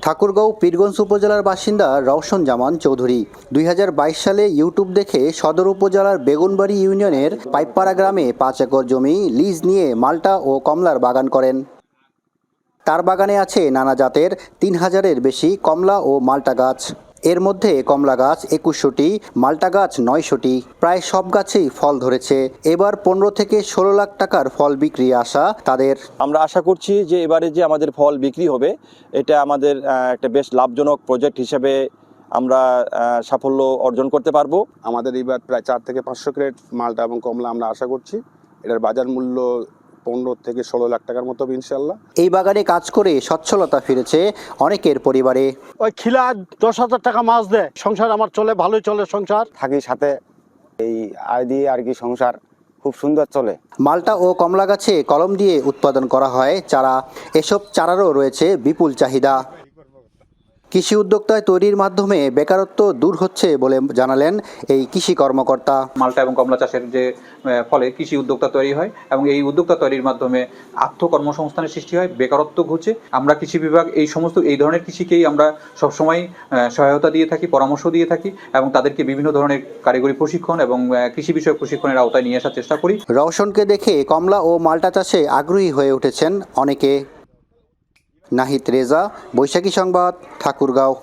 ঠাকুরগাঁও পীরগঞ্জ উপজেলার বাসিন্দা রওশন জামান চৌধুরী 2022 সালে ইউটিউব দেখে সদর উপজেলার বেগুনবাড়ি ইউনিয়নের পাইপপাড়া গ্রামে 5 একর জমি লিজ নিয়ে মাল্টা ও কমলার বাগান করেন। তার বাগানে আছে নানা জাতের 3000-এর বেশি কমলা ও মাল্টা গাছ। এর মধ্যে কমলা গাছ 2100টি, মাল্টা গাছ 900টি। প্রায় সব গাছেই ফল ধরেছে। এবার 15 থেকে 16 লাখ টাকার ফল বিক্রি আশা তাদের। আমরা আশা করছি যে এবারে যে আমাদের ফল বিক্রি হবে এটা আমাদের একটা বেশ লাভজনক প্রজেক্ট হিসেবে আমরা সাফল্য অর্জন করতে পারবো। আমাদের এবার প্রায় 4 থেকে 500 ক্রেট মালটা এবং কমলা আমরা আশা করছি। এটার বাজার মূল্য 15 থেকে 16 লাখ টাকার মতো ইনশাল্লাহ। এই বাগানে কাজ করে সচ্ছলতা ফিরেছে অনেকের পরিবারে। ওই খিলা 10,000 টাকা মাছ দেয়, সংসার আমার চলে, ভালোই চলে সংসার। থাকি সাথে, এই আয় দিয়ে আর কি সংসার খুব সুন্দর চলে। মাল্টা ও কমলা গাছে কলম দিয়ে উৎপাদন করা হয় চারা। এসব চারারও রয়েছে বিপুল চাহিদা। কৃষি উদ্যোক্তায় তৈরির মাধ্যমে বেকারত্ব দূর হচ্ছে বলে জানালেন এই কৃষি কর্মকর্তা। মাল্টা এবং কমলা চাষের যে ফলে কৃষি উদ্যোক্তা তৈরি হয় এবং এই উদ্যোক্তা তৈরির মাধ্যমে আত্মকর্মসংস্থানের সৃষ্টি হয়, বেকারত্ব ঘুচে। আমরা কৃষি বিভাগ এই ধরনের কৃষিকেই আমরা সবসময় সহায়তা দিয়ে থাকি, পরামর্শ দিয়ে থাকি এবং তাদেরকে বিভিন্ন ধরনের কারিগরি প্রশিক্ষণ এবং কৃষি বিষয়ক প্রশিক্ষণের আওতায় নিয়ে আসার চেষ্টা করি। রওশনকে দেখে কমলা ও মাল্টা চাষে আগ্রহী হয়ে উঠেছেন অনেকে। নাহিদ রেজা, বৈশাখী সংবাদ, ঠাকুরগাঁও।